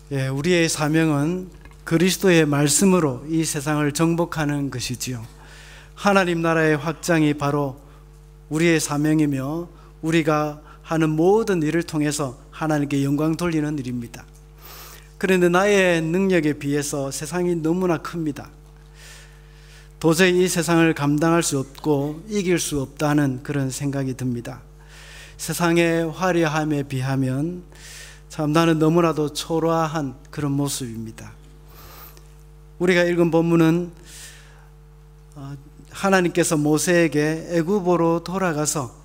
우리의 사명은 그리스도의 말씀으로 이 세상을 정복하는 것이지요. 하나님 나라의 확장이 바로 우리의 사명이며 우리가 하는 모든 일을 통해서 하나님께 영광 돌리는 일입니다. 그런데 나의 능력에 비해서 세상이 너무나 큽니다. 도저히 이 세상을 감당할 수 없고 이길 수 없다는 그런 생각이 듭니다. 세상의 화려함에 비하면 참 나는 너무나도 초라한 그런 모습입니다. 우리가 읽은 본문은 하나님께서 모세에게 애굽으로 돌아가서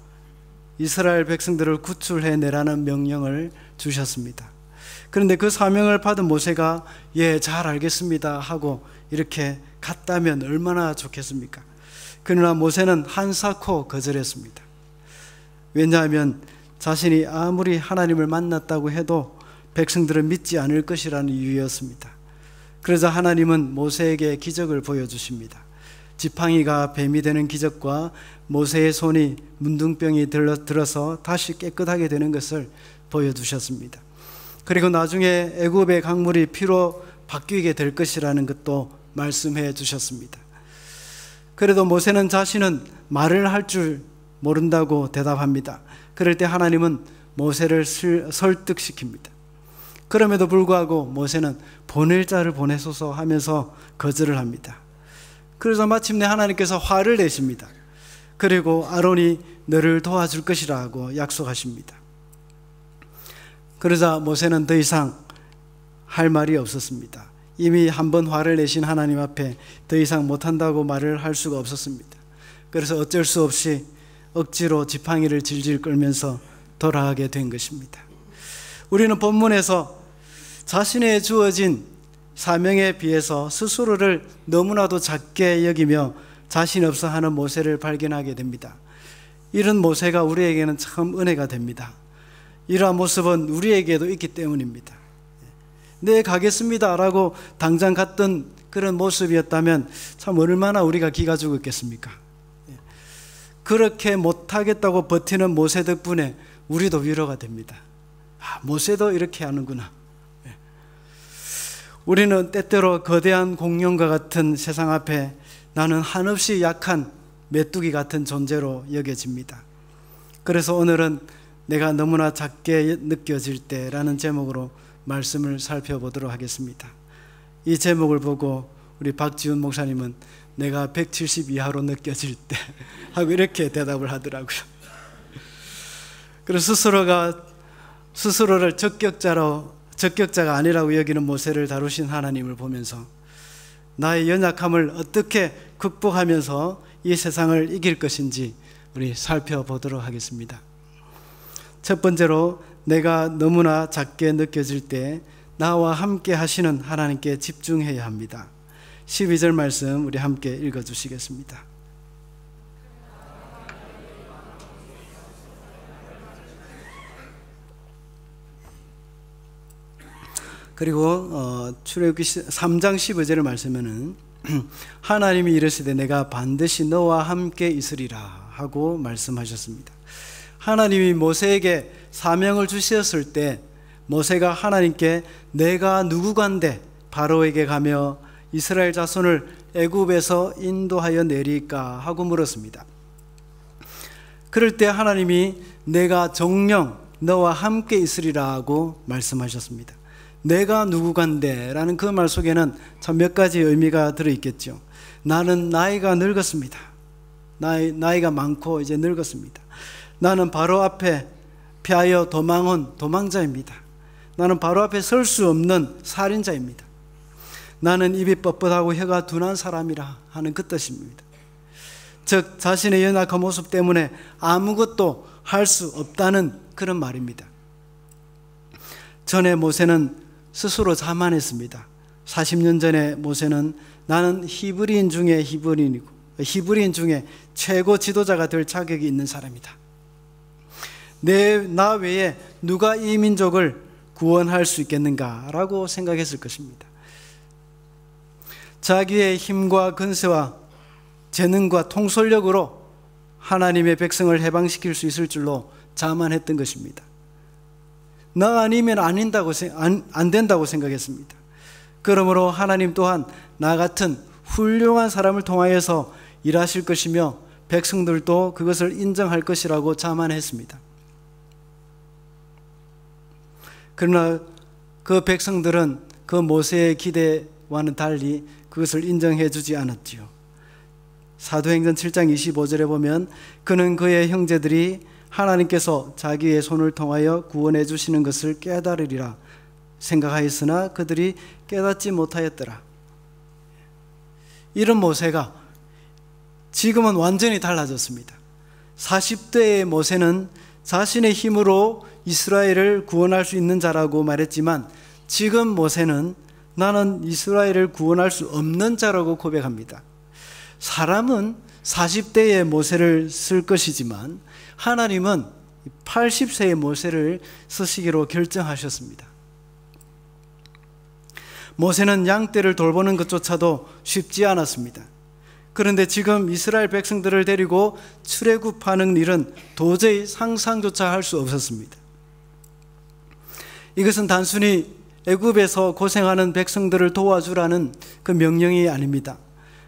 이스라엘 백성들을 구출해내라는 명령을 주셨습니다. 그런데 그 사명을 받은 모세가 잘 알겠습니다 하고 이렇게 갔다면 얼마나 좋겠습니까? 그러나 모세는 한사코 거절했습니다. 왜냐하면 자신이 아무리 하나님을 만났다고 해도 백성들은 믿지 않을 것이라는 이유였습니다. 그러자 하나님은 모세에게 기적을 보여주십니다. 지팡이가 뱀이 되는 기적과 모세의 손이 문둥병이 들어서 다시 깨끗하게 되는 것을 보여주셨습니다. 그리고 나중에 애굽의 강물이 피로 바뀌게 될 것이라는 것도 말씀해 주셨습니다. 그래도 모세는 자신은 말을 할 줄 모른다고 대답합니다. 그럴 때 하나님은 모세를 설득시킵니다. 그럼에도 불구하고 모세는 보낼 자를 보내소서 하면서 거절을 합니다. 그래서 마침내 하나님께서 화를 내십니다. 그리고 아론이 너를 도와줄 것이라고 약속하십니다. 그러자 모세는 더 이상 할 말이 없었습니다. 이미 한번 화를 내신 하나님 앞에 더 이상 못한다고 말을 할 수가 없었습니다. 그래서 어쩔 수 없이 억지로 지팡이를 질질 끌면서 돌아가게 된 것입니다. 우리는 본문에서 자신의 주어진 사명에 비해서 스스로를 너무나도 작게 여기며 자신 없어 하는 모세를 발견하게 됩니다. 이런 모세가 우리에게는 참 은혜가 됩니다. 이러한 모습은 우리에게도 있기 때문입니다. 네, 가겠습니다 라고 당장 갔던 그런 모습이었다면 참 얼마나 우리가 기가 죽었겠습니까? 그렇게 못하겠다고 버티는 모세 덕분에 우리도 위로가 됩니다. 모세도 이렇게 하는구나. 우리는 때때로 거대한 공룡과 같은 세상 앞에 나는 한없이 약한 메뚜기 같은 존재로 여겨집니다. 그래서 오늘은 내가 너무나 작게 느껴질 때라는 제목으로 말씀을 살펴보도록 하겠습니다. 이 제목을 보고 우리 박지훈 목사님은 내가 170 이하로 느껴질 때 하고 이렇게 대답을 하더라고요. 그래서 스스로를 적격자가 아니라고 여기는 모세를 다루신 하나님을 보면서 나의 연약함을 어떻게 극복하면서 이 세상을 이길 것인지 우리 살펴보도록 하겠습니다. 첫 번째로 내가 너무나 작게 느껴질 때 나와 함께 하시는 하나님께 집중해야 합니다. 12절 말씀 우리 함께 읽어주시겠습니다. 그리고 출애굽기 3장 15절을 말씀에는 하나님이 이르시되 내가 반드시 너와 함께 있으리라 하고 말씀하셨습니다. 하나님이 모세에게 사명을 주셨을 때 모세가 하나님께 내가 누구간데 바로에게 가며 이스라엘 자손을 애굽에서 인도하여 내릴까 하고 물었습니다. 그럴 때 하나님이 내가 정녕 너와 함께 있으리라 하고 말씀하셨습니다. 내가 누구간데 라는 그 말 속에는 참 몇 가지 의미가 들어있겠죠. 나는 나이가 늙었습니다. 나이가 많고 이제 늙었습니다. 나는 바로 앞에 피하여 도망온 도망자입니다. 나는 바로 앞에 설 수 없는 살인자입니다. 나는 입이 뻣뻣하고 혀가 둔한 사람이라 하는 그 뜻입니다. 즉 자신의 연약한 모습 때문에 아무것도 할 수 없다는 그런 말입니다. 전에 모세는 스스로 자만했습니다. 40년 전에 모세는 나는 히브리인 중에 히브리인 중에 최고 지도자가 될 자격이 있는 사람이다. 나 외에 누가 이 민족을 구원할 수 있겠는가라고 생각했을 것입니다. 자기의 힘과 근세와 재능과 통솔력으로 하나님의 백성을 해방시킬 수 있을 줄로 자만했던 것입니다. 나 아니면 안 된다고 생각했습니다. 그러므로 하나님 또한 나 같은 훌륭한 사람을 통하여서 일하실 것이며 백성들도 그것을 인정할 것이라고 자만했습니다. 그러나 그 백성들은 그 모세의 기대와는 달리 그것을 인정해 주지 않았지요. 사도행전 7장 25절에 보면 그는 그의 형제들이 하나님께서 자기의 손을 통하여 구원해 주시는 것을 깨달으리라 생각하였으나 그들이 깨닫지 못하였더라. 이런 모세가 지금은 완전히 달라졌습니다. 40대의 모세는 자신의 힘으로 이스라엘을 구원할 수 있는 자라고 말했지만 지금 모세는 나는 이스라엘을 구원할 수 없는 자라고 고백합니다. 사람은 40대의 모세를 쓸 것이지만 하나님은 80세의 모세를 쓰시기로 결정하셨습니다. 모세는 양떼를 돌보는 것조차도 쉽지 않았습니다. 그런데 지금 이스라엘 백성들을 데리고 출애굽하는 일은 도저히 상상조차 할 수 없었습니다. 이것은 단순히 애굽에서 고생하는 백성들을 도와주라는 그 명령이 아닙니다.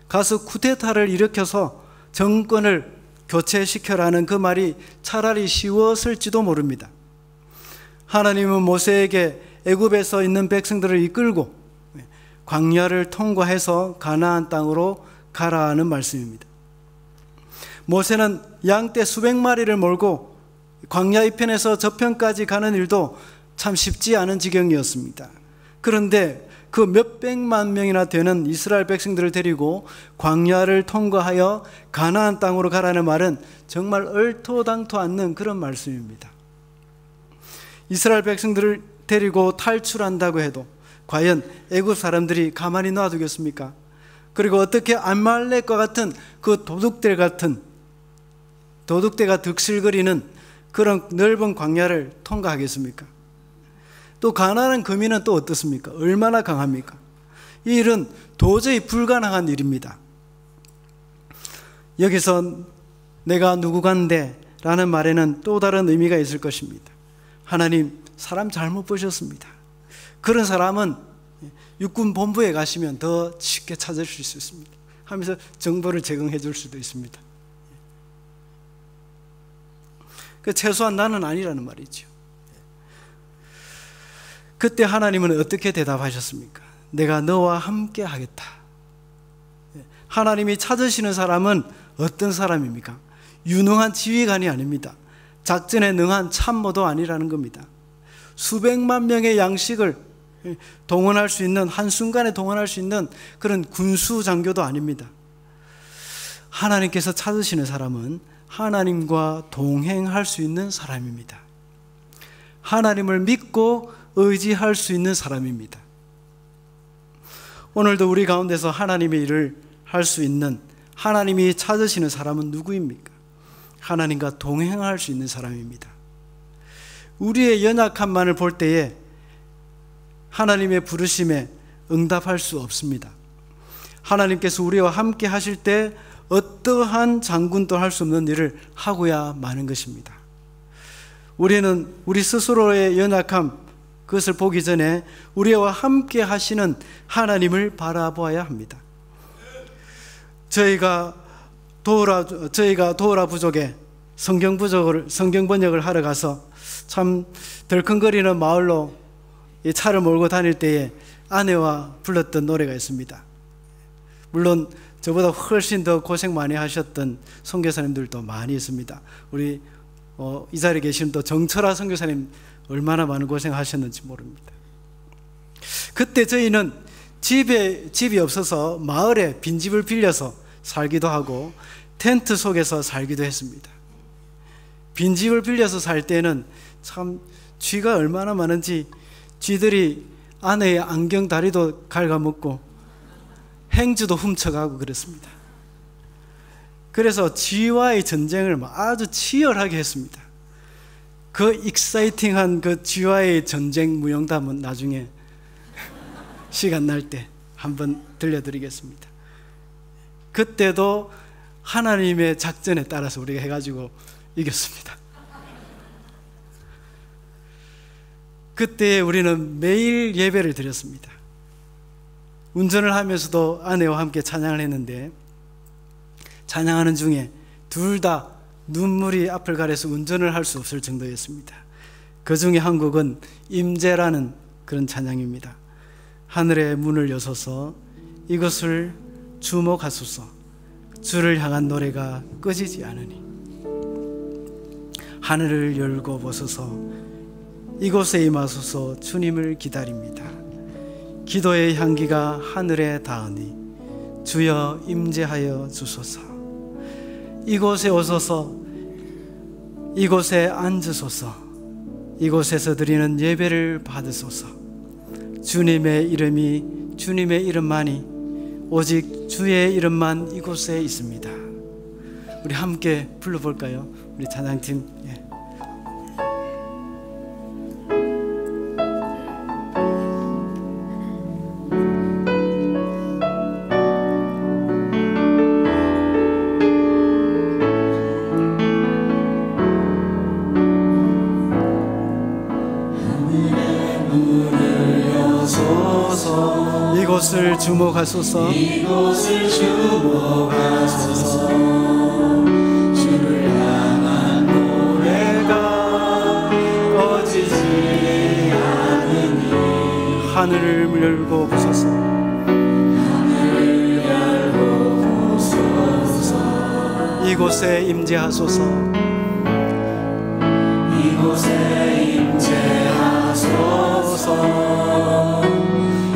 가서 쿠데타를 일으켜서 정권을 교체시켜라는 그 말이 차라리 쉬웠을지도 모릅니다. 하나님은 모세에게 애굽에서 있는 백성들을 이끌고 광야를 통과해서 가나안 땅으로 가라는 말씀입니다. 모세는 양떼 수백 마리를 몰고 광야 이편에서 저편까지 가는 일도 참 쉽지 않은 지경이었습니다. 그런데 그 몇백만 명이나 되는 이스라엘 백성들을 데리고 광야를 통과하여 가나안 땅으로 가라는 말은 정말 얼토당토 않는 그런 말씀입니다. 이스라엘 백성들을 데리고 탈출한다고 해도 과연 애굽 사람들이 가만히 놔두겠습니까? 그리고 어떻게 암말렉과 같은 그 도둑대가 득실거리는 그런 넓은 광야를 통과하겠습니까? 또 가나안 거민은 또 어떻습니까? 얼마나 강합니까? 이 일은 도저히 불가능한 일입니다. 여기서 내가 누구간데 라는 말에는 또 다른 의미가 있을 것입니다. 하나님, 사람 잘못 보셨습니다. 그런 사람은 육군 본부에 가시면 더 쉽게 찾으실 수 있습니다 하면서 정보를 제공해 줄 수도 있습니다. 최소한 나는 아니라는 말이죠. 그때 하나님은 어떻게 대답하셨습니까? 내가 너와 함께 하겠다. 하나님이 찾으시는 사람은 어떤 사람입니까? 유능한 지휘관이 아닙니다. 작전에 능한 참모도 아니라는 겁니다. 수백만 명의 양식을 동원할 수 있는, 한순간에 동원할 수 있는 그런 군수 장교도 아닙니다. 하나님께서 찾으시는 사람은 하나님과 동행할 수 있는 사람입니다. 하나님을 믿고 의지할 수 있는 사람입니다. 오늘도 우리 가운데서 하나님의 일을 할 수 있는, 하나님이 찾으시는 사람은 누구입니까? 하나님과 동행할 수 있는 사람입니다. 우리의 연약함만을 볼 때에 하나님의 부르심에 응답할 수 없습니다. 하나님께서 우리와 함께 하실 때 어떠한 장군도 할 수 없는 일을 하고야 마는 것입니다. 우리는 우리 스스로의 연약함, 그것을 보기 전에 우리와 함께 하시는 하나님을 바라보아야 합니다. 저희가 도우라 부족에 성경 번역을 하러 가서 참 덜컹거리는 마을로 이 차를 몰고 다닐 때에 아내와 불렀던 노래가 있습니다. 물론 저보다 훨씬 더 고생 많이 하셨던 선교사님들도 많이 있습니다. 우리 이 자리에 계신 또 정철아 선교사님 얼마나 많은 고생하셨는지 모릅니다. 그때 저희는 집이 없어서 마을에 빈집을 빌려서 살기도 하고 텐트 속에서 살기도 했습니다. 빈집을 빌려서 살 때는 참 쥐가 얼마나 많은지 쥐들이 아내의 안경 다리도 갉아먹고 행주도 훔쳐가고 그랬습니다. 그래서 쥐와의 전쟁을 아주 치열하게 했습니다. 그 익사이팅한 그 쥐와의 전쟁 무용담은 나중에 시간 날 때 한번 들려드리겠습니다. 그때도 하나님의 작전에 따라서 우리가 해가지고 이겼습니다. 그때 우리는 매일 예배를 드렸습니다. 운전을 하면서도 아내와 함께 찬양을 했는데, 찬양하는 중에 둘 다 눈물이 앞을 가려서 운전을 할 수 없을 정도였습니다. 그 중에 한 곡은 임재라는 그런 찬양입니다. 하늘의 문을 여소서 이것을 주목하소서 주를 향한 노래가 꺼지지 않으니, 하늘을 열고 보소서 이곳에 임하소서 주님을 기다립니다. 기도의 향기가 하늘에 닿으니 주여 임재하여 주소서. 이곳에 오소서 이곳에 앉으소서 이곳에서 드리는 예배를 받으소서. 주님의 이름만이 오직 주의 이름만 이곳에 있습니다. 우리 함께 불러볼까요? 우리 찬양팀. 이곳을 주목하소서 이곳을 주목하소서 주를 향한 노래가 꺼지지 않으니 하늘을 열고 보소서 하늘을 열고 보소서 이곳에 임재하소서 이곳에 임재하소서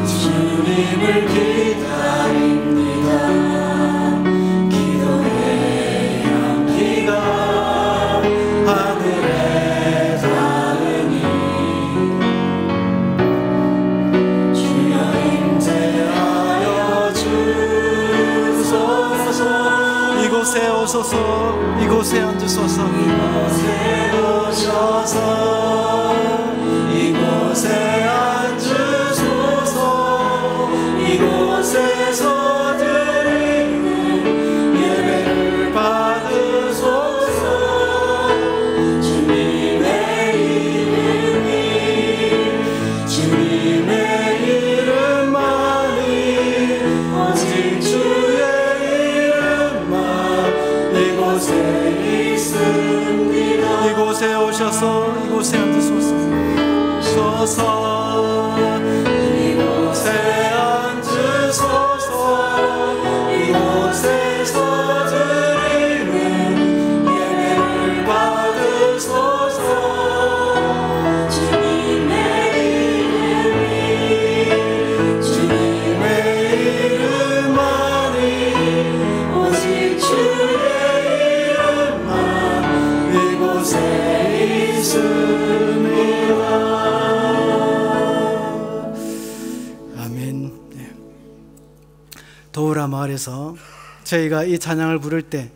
주님을 기다립니다. 기도의 향기가 하늘에 닿으니 주여 임재하여 주소서. 이곳에 오소서 이곳에 앉으소서 이곳에 오셔서 이곳에 앉으소서. 이곳에서 드리는 예배를 받으소서. 주님의 이름만이 오직 주의 이름만 이곳에 있습니다. 이곳에 오셔서 이곳에 앉으소서 이곳에 앉으소서. 이곳에서 드리는 예배를 받으소서. 주님의 이름만이 오직 주의 이름만 이곳에 있습니다. 아멘. 도우라 마을에서 저희가 이 찬양을 부를 때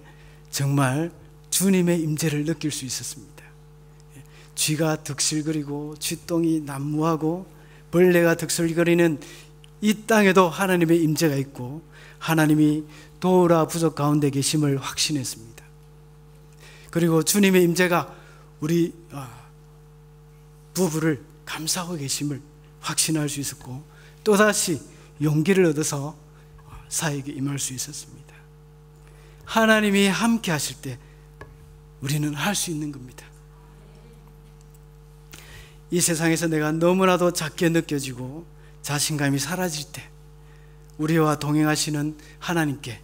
정말 주님의 임재를 느낄 수 있었습니다. 쥐가 득실거리고 쥐똥이 난무하고 벌레가 득실거리는 이 땅에도 하나님의 임재가 있고 하나님이 도우라 부족 가운데 계심을 확신했습니다. 그리고 주님의 임재가 우리 부부를 감싸고 계심을 확신할 수 있었고, 또다시 용기를 얻어서 사역에 임할 수 있었습니다. 하나님이 함께 하실 때 우리는 할 수 있는 겁니다. 이 세상에서 내가 너무나도 작게 느껴지고 자신감이 사라질 때 우리와 동행하시는 하나님께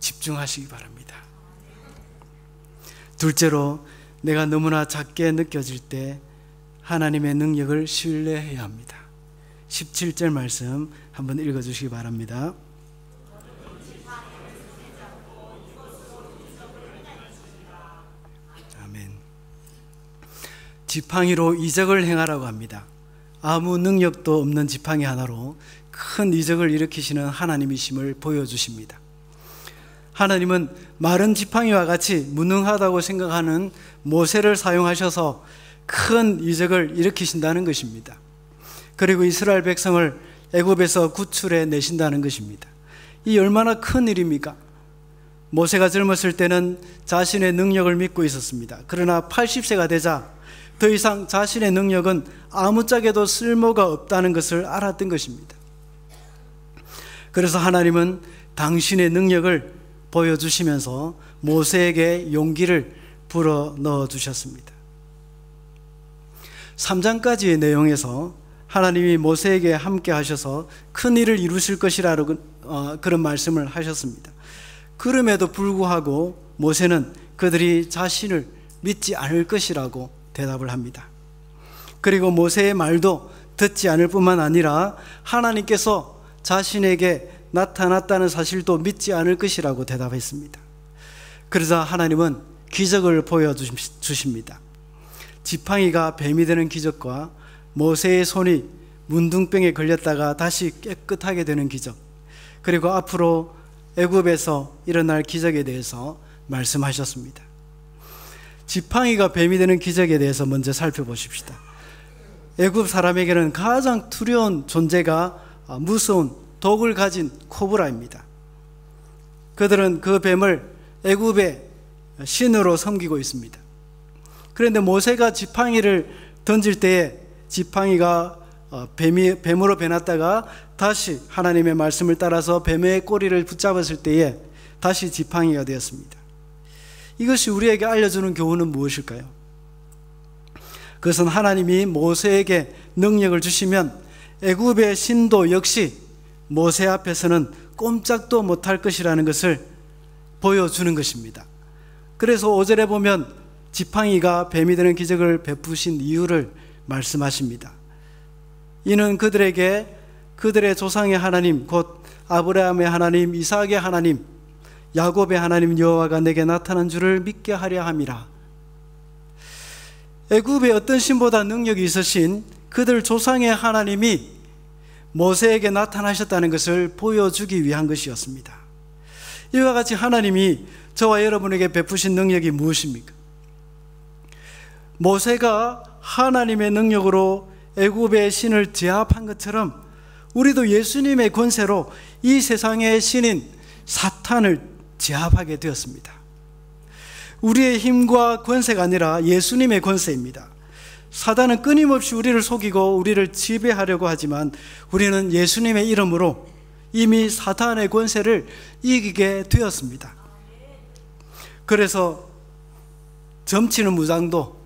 집중하시기 바랍니다. 둘째로, 내가 너무나 작게 느껴질 때 하나님의 능력을 신뢰해야 합니다. 17절 말씀 한번 읽어주시기 바랍니다. 아멘. 지팡이로 이적을 행하라고 합니다. 아무 능력도 없는 지팡이 하나로 큰 이적을 일으키시는 하나님이심을 보여주십니다. 하나님은 마른 지팡이와 같이 무능하다고 생각하는 모세를 사용하셔서 큰 이적을 일으키신다는 것입니다. 그리고 이스라엘 백성을 애굽에서 구출해 내신다는 것입니다. 이 얼마나 큰 일입니까? 모세가 젊었을 때는 자신의 능력을 믿고 있었습니다. 그러나 80세가 되자 더 이상 자신의 능력은 아무짝에도 쓸모가 없다는 것을 알았던 것입니다. 그래서 하나님은 당신의 능력을 보여주시면서 모세에게 용기를 불어 넣어 주셨습니다. 3장까지의 내용에서 하나님이 모세에게 함께 하셔서 큰 일을 이루실 것이라고 그런 말씀을 하셨습니다. 그럼에도 불구하고 모세는 그들이 자신을 믿지 않을 것이라고 대답을 합니다. 그리고 모세의 말도 듣지 않을 뿐만 아니라 하나님께서 자신에게 나타났다는 사실도 믿지 않을 것이라고 대답했습니다. 그러자 하나님은 기적을 보여주십니다. 지팡이가 뱀이 되는 기적과 모세의 손이 문둥병에 걸렸다가 다시 깨끗하게 되는 기적, 그리고 앞으로 애굽에서 일어날 기적에 대해서 말씀하셨습니다. 지팡이가 뱀이 되는 기적에 대해서 먼저 살펴보십시다. 애굽 사람에게는 가장 두려운 존재가 무서운 독을 가진 코브라입니다. 그들은 그 뱀을 애굽의 신으로 섬기고 있습니다. 그런데 모세가 지팡이를 던질 때에 지팡이가 뱀으로 변했다가 다시 하나님의 말씀을 따라서 뱀의 꼬리를 붙잡았을 때에 다시 지팡이가 되었습니다. 이것이 우리에게 알려주는 교훈은 무엇일까요? 그것은 하나님이 모세에게 능력을 주시면 애굽의 신도 역시 모세 앞에서는 꼼짝도 못할 것이라는 것을 보여주는 것입니다. 그래서 5절에 보면 지팡이가 뱀이 되는 기적을 베푸신 이유를 말씀하십니다. 이는 그들에게 그들의 조상의 하나님, 곧 아브라함의 하나님, 이삭의 하나님, 야곱의 하나님 여호와가 내게 나타난 줄을 믿게 하려 함이라. 애굽의 어떤 신보다 능력이 있으신 그들 조상의 하나님이 모세에게 나타나셨다는 것을 보여주기 위한 것이었습니다. 이와 같이 하나님이 저와 여러분에게 베푸신 능력이 무엇입니까? 모세가 하나님의 능력으로 애굽의 신을 제압한 것처럼 우리도 예수님의 권세로 이 세상의 신인 사탄을 제압하게 되었습니다. 우리의 힘과 권세가 아니라 예수님의 권세입니다. 사단은 끊임없이 우리를 속이고 우리를 지배하려고 하지만 우리는 예수님의 이름으로 이미 사탄의 권세를 이기게 되었습니다. 그래서 점치는 무장도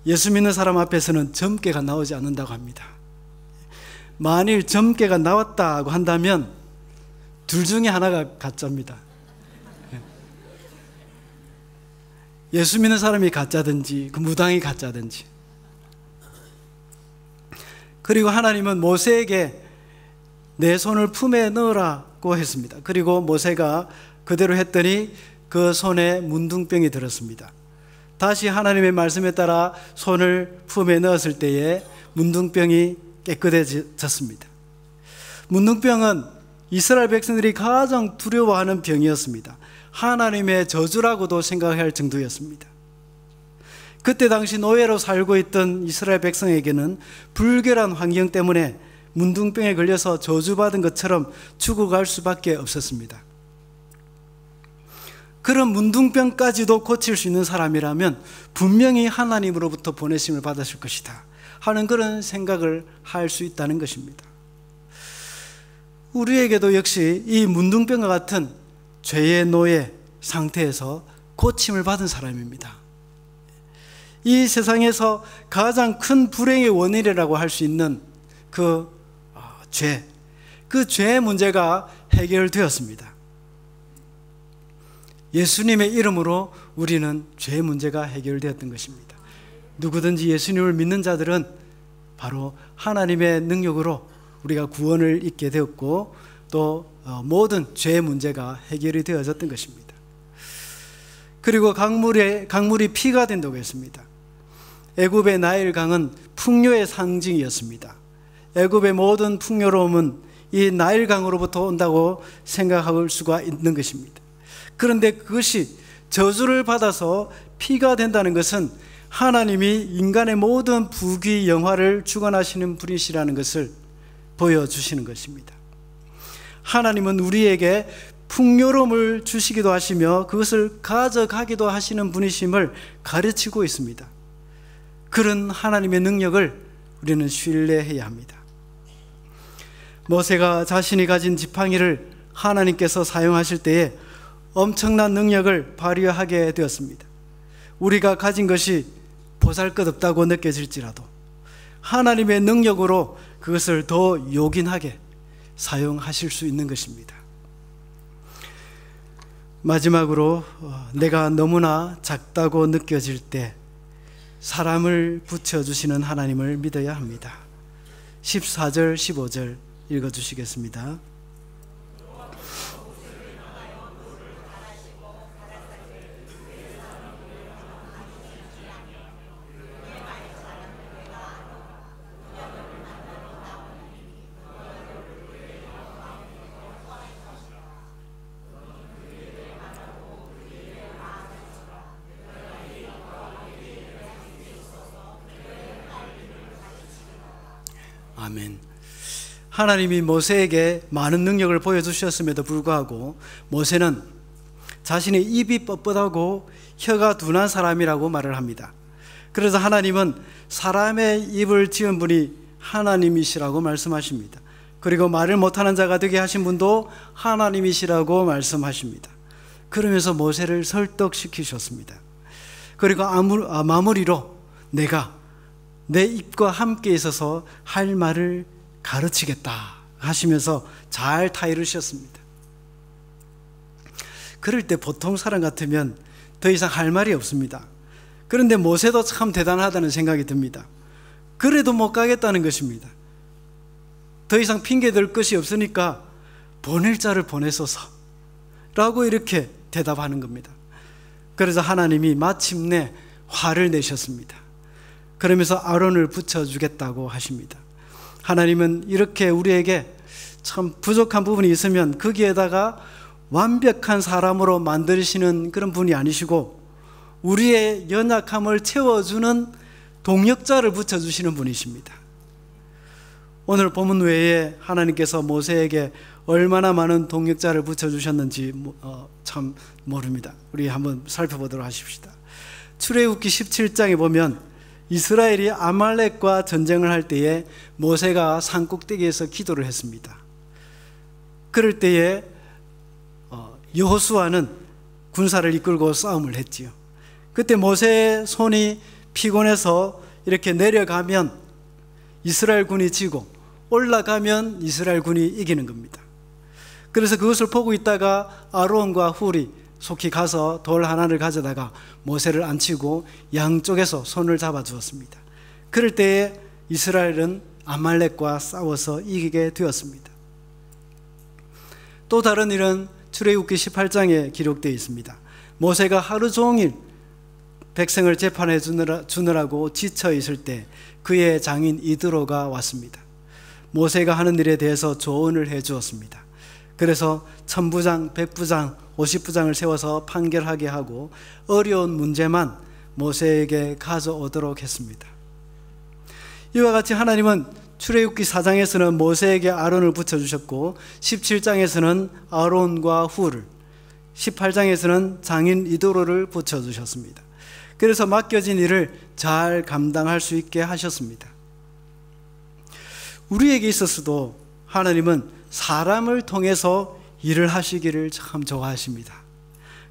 예수 믿는 사람 앞에서는 점괘가 나오지 않는다고 합니다. 만일 점괘가 나왔다고 한다면 둘 중에 하나가 가짜입니다. 예수 믿는 사람이 가짜든지 그 무당이 가짜든지. 그리고 하나님은 모세에게 내 손을 품에 넣으라고 했습니다. 그리고 모세가 그대로 했더니 그 손에 문둥병이 들었습니다. 다시 하나님의 말씀에 따라 손을 품에 넣었을 때에 문둥병이 깨끗해졌습니다. 문둥병은 이스라엘 백성들이 가장 두려워하는 병이었습니다. 하나님의 저주라고도 생각할 정도였습니다. 그때 당시 노예로 살고 있던 이스라엘 백성에게는 불결한 환경 때문에 문둥병에 걸려서 저주받은 것처럼 죽어갈 수밖에 없었습니다. 그런 문둥병까지도 고칠 수 있는 사람이라면 분명히 하나님으로부터 보내심을 받았을 것이다 하는 그런 생각을 할 수 있다는 것입니다. 우리에게도 역시 이 문둥병과 같은 죄의 노예 상태에서 고침을 받은 사람입니다. 이 세상에서 가장 큰 불행의 원인이라고 할 수 있는 그 죄의 문제가 해결되었습니다. 예수님의 이름으로 우리는 죄의 문제가 해결되었던 것입니다. 누구든지 예수님을 믿는 자들은 바로 하나님의 능력으로 우리가 구원을 얻게 되었고 또 모든 죄의 문제가 해결이 되어졌던 것입니다. 그리고 강물이 피가 된다고 했습니다. 애굽의 나일강은 풍요의 상징이었습니다. 애굽의 모든 풍요로움은 이 나일강으로부터 온다고 생각할 수가 있는 것입니다. 그런데 그것이 저주를 받아서 피가 된다는 것은 하나님이 인간의 모든 부귀 영화를 주관하시는 분이시라는 것을 보여주시는 것입니다. 하나님은 우리에게 풍요로움을 주시기도 하시며 그것을 가져가기도 하시는 분이심을 가르치고 있습니다. 그런 하나님의 능력을 우리는 신뢰해야 합니다. 모세가 자신이 가진 지팡이를 하나님께서 사용하실 때에 엄청난 능력을 발휘하게 되었습니다. 우리가 가진 것이 보잘것없다고 느껴질지라도 하나님의 능력으로 그것을 더 요긴하게 사용하실 수 있는 것입니다. 마지막으로 내가 너무나 작다고 느껴질 때 사람을 붙여주시는 하나님을 믿어야 합니다. 14절 15절 읽어주시겠습니다. 아멘. 하나님이 모세에게 많은 능력을 보여주셨음에도 불구하고 모세는 자신의 입이 뻣뻣하고 혀가 둔한 사람이라고 말을 합니다. 그래서 하나님은 사람의 입을 지은 분이 하나님이시라고 말씀하십니다. 그리고 말을 못하는 자가 되게 하신 분도 하나님이시라고 말씀하십니다. 그러면서 모세를 설득시키셨습니다. 그리고 마무리로 내가 내 입과 함께 있어서 할 말을 가르치겠다 하시면서 잘 타이르셨습니다. 그럴 때 보통 사람 같으면 더 이상 할 말이 없습니다. 그런데 모세도 참 대단하다는 생각이 듭니다. 그래도 못 가겠다는 것입니다. 더 이상 핑계댈 것이 없으니까 보낼 자를 보내소서 라고 이렇게 대답하는 겁니다. 그래서 하나님이 마침내 화를 내셨습니다. 그러면서 아론을 붙여주겠다고 하십니다. 하나님은 이렇게 우리에게 참 부족한 부분이 있으면 거기에다가 완벽한 사람으로 만드시는 그런 분이 아니시고 우리의 연약함을 채워주는 동역자를 붙여주시는 분이십니다. 오늘 본문 외에 하나님께서 모세에게 얼마나 많은 동역자를 붙여주셨는지 참 모릅니다. 우리 한번 살펴보도록 하십시다. 출애굽기 17장에 보면 이스라엘이 아말렉과 전쟁을 할 때에 모세가 산꼭대기에서 기도를 했습니다. 그럴 때에 여호수아는 군사를 이끌고 싸움을 했지요. 그때 모세의 손이 피곤해서 이렇게 내려가면 이스라엘 군이 지고 올라가면 이스라엘 군이 이기는 겁니다. 그래서 그것을 보고 있다가 아론과 훌이 속히 가서 돌 하나를 가져다가 모세를 앉히고 양쪽에서 손을 잡아 주었습니다. 그럴 때에 이스라엘은 아말렉과 싸워서 이기게 되었습니다. 또 다른 일은 출애굽기 18장에 기록되어 있습니다. 모세가 하루 종일 백성을 재판해 주느라고 지쳐 있을 때 그의 장인 이드로가 왔습니다. 모세가 하는 일에 대해서 조언을 해 주었습니다. 그래서 1000부장, 100부장, 50부장을 세워서 판결하게 하고 어려운 문제만 모세에게 가져오도록 했습니다. 이와 같이 하나님은 출애굽기 4장에서는 모세에게 아론을 붙여주셨고 17장에서는 아론과 훌을, 18장에서는 장인 이도로를 붙여주셨습니다. 그래서 맡겨진 일을 잘 감당할 수 있게 하셨습니다. 우리에게 있어서도 하나님은 사람을 통해서 일을 하시기를 참 좋아하십니다.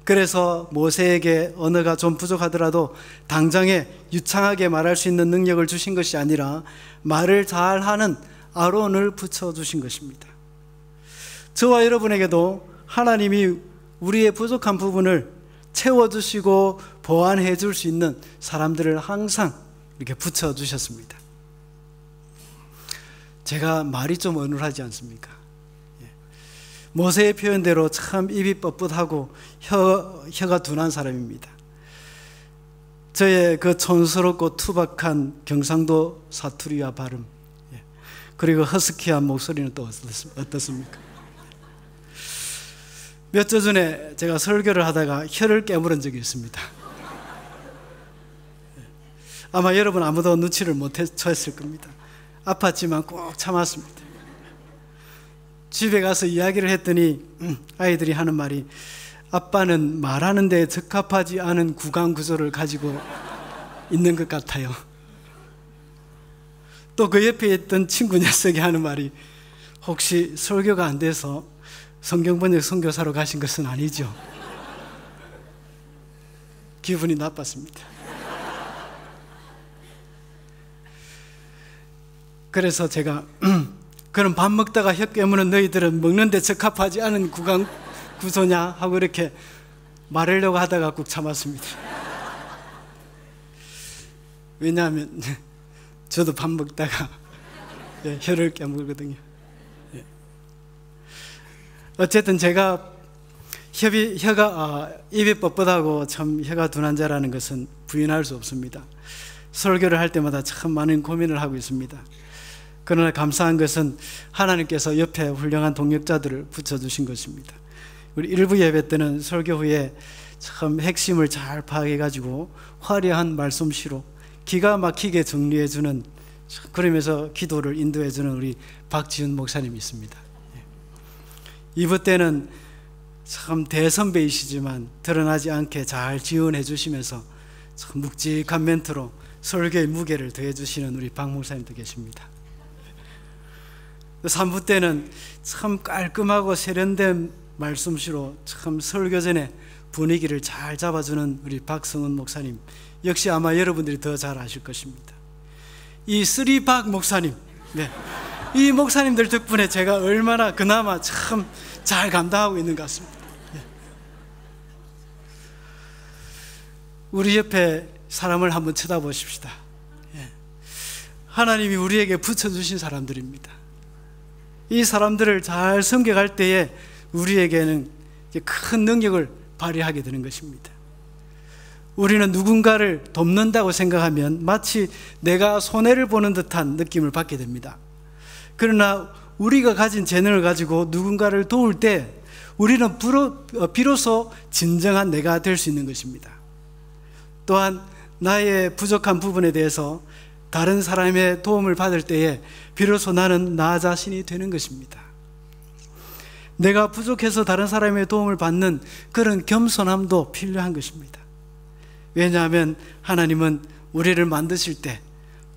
그래서 모세에게 언어가 좀 부족하더라도 당장에 유창하게 말할 수 있는 능력을 주신 것이 아니라 말을 잘하는 아론을 붙여주신 것입니다. 저와 여러분에게도 하나님이 우리의 부족한 부분을 채워주시고 보완해 줄 수 있는 사람들을 항상 이렇게 붙여주셨습니다. 제가 말이 좀 어눌하지 않습니까? 모세의 표현대로 참 입이 뻣뻣하고 혀가 둔한 사람입니다. 저의 그 촌스럽고 투박한 경상도 사투리와 발음, 그리고 허스키한 목소리는 또 어떻습니까? 몇 주 전에 제가 설교를 하다가 혀를 깨물은 적이 있습니다. 아마 여러분 아무도 눈치를 못 챘을 겁니다. 아팠지만 꼭 참았습니다. 집에 가서 이야기를 했더니 아이들이 하는 말이 아빠는 말하는 데 적합하지 않은 구강 구조를 가지고 있는 것 같아요. 또 그 옆에 있던 친구 녀석이 하는 말이, 혹시 설교가 안 돼서 성경번역 선교사로 가신 것은 아니죠? 기분이 나빴습니다. 그래서 제가 그럼 밥 먹다가 혀 깨무는 너희들은 먹는데 적합하지 않은 구소냐 하고 이렇게 말하려고 하다가 꾹 참았습니다. 왜냐하면 저도 밥 먹다가 혀를 깨물거든요. 어쨌든 제가 입이 뻣뻣하고 참 혀가 둔한 자라는 것은 부인할 수 없습니다. 설교를 할 때마다 참 많은 고민을 하고 있습니다. 그러나 감사한 것은 하나님께서 옆에 훌륭한 동역자들을 붙여주신 것입니다. 우리 일부 예배 때는 설교 후에 참 핵심을 잘 파악해가지고 화려한 말씀시로 기가 막히게 정리해주는, 그러면서 기도를 인도해주는 우리 박지훈 목사님이 있습니다. 2부 때는 참 대선배이시지만 드러나지 않게 잘 지원해 주시면서 참 묵직한 멘트로 설교의 무게를 더해 주시는 우리 박 목사님도 계십니다. 3부 때는 참 깔끔하고 세련된 말씀시로 참 설교 전에 분위기를 잘 잡아주는 우리 박성은 목사님, 역시 아마 여러분들이 더 잘 아실 것입니다. 이 쓰리박 목사님, 이 목사님들 덕분에 제가 얼마나 그나마 참 잘 감당하고 있는 것 같습니다. 우리 옆에 사람을 한번 쳐다보십시다. 하나님이 우리에게 붙여주신 사람들입니다. 이 사람들을 잘 섬겨갈 때에 우리에게는 큰 능력을 발휘하게 되는 것입니다. 우리는 누군가를 돕는다고 생각하면 마치 내가 손해를 보는 듯한 느낌을 받게 됩니다. 그러나 우리가 가진 재능을 가지고 누군가를 도울 때 우리는 비로소 진정한 내가 될 수 있는 것입니다. 또한 나의 부족한 부분에 대해서 다른 사람의 도움을 받을 때에 비로소 나는 나 자신이 되는 것입니다. 내가 부족해서 다른 사람의 도움을 받는 그런 겸손함도 필요한 것입니다. 왜냐하면 하나님은 우리를 만드실 때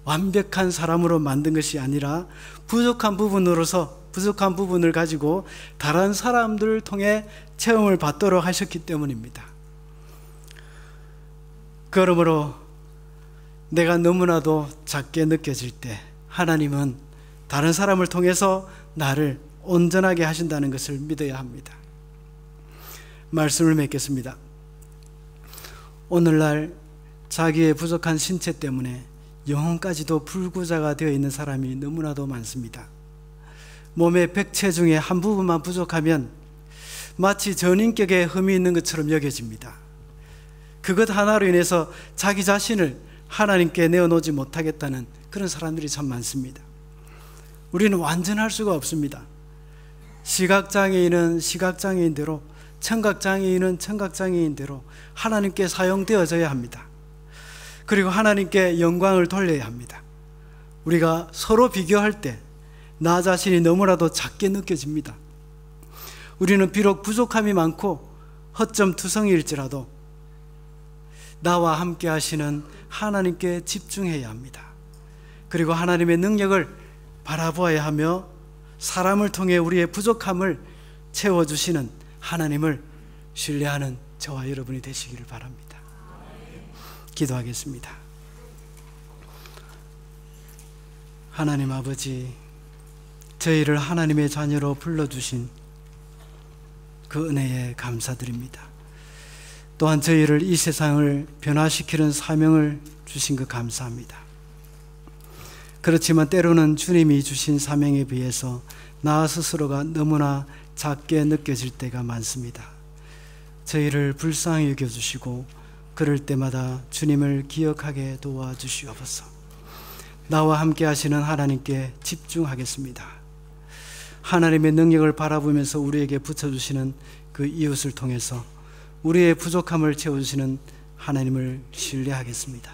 완벽한 사람으로 만든 것이 아니라 부족한 부분을 가지고 다른 사람들을 통해 체험을 받도록 하셨기 때문입니다. 그러므로 내가 너무나도 작게 느껴질 때 하나님은 다른 사람을 통해서 나를 온전하게 하신다는 것을 믿어야 합니다. 말씀을 맺겠습니다. 오늘날 자기의 부족한 신체 때문에 영혼까지도 불구자가 되어 있는 사람이 너무나도 많습니다. 몸의 백체 중에 한 부분만 부족하면 마치 전인격에 흠이 있는 것처럼 여겨집니다. 그것 하나로 인해서 자기 자신을 하나님께 내어놓지 못하겠다는 그런 사람들이 참 많습니다. 우리는 완전할 수가 없습니다. 시각장애인은 시각장애인대로, 청각장애인은 청각장애인대로 하나님께 사용되어져야 합니다. 그리고 하나님께 영광을 돌려야 합니다. 우리가 서로 비교할 때 나 자신이 너무나도 작게 느껴집니다. 우리는 비록 부족함이 많고 허점투성이일지라도 나와 함께 하시는 하나님께 집중해야 합니다. 그리고 하나님의 능력을 바라보아야 하며 사람을 통해 우리의 부족함을 채워주시는 하나님을 신뢰하는 저와 여러분이 되시기를 바랍니다. 기도하겠습니다. 하나님 아버지, 저희를 하나님의 자녀로 불러주신 그 은혜에 감사드립니다. 또한 저희를 이 세상을 변화시키는 사명을 주신 것 감사합니다. 그렇지만 때로는 주님이 주신 사명에 비해서 나 스스로가 너무나 작게 느껴질 때가 많습니다. 저희를 불쌍히 여겨주시고 그럴 때마다 주님을 기억하게 도와주시옵소서. 나와 함께 하시는 하나님께 집중하겠습니다. 하나님의 능력을 바라보면서 우리에게 붙여주시는 그 이웃을 통해서 우리의 부족함을 채워주시는 하나님을 신뢰하겠습니다.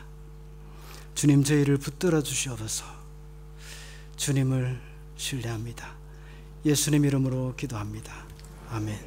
주님, 저희를 붙들어 주시옵소서. 주님을 신뢰합니다. 예수님 이름으로 기도합니다. 아멘.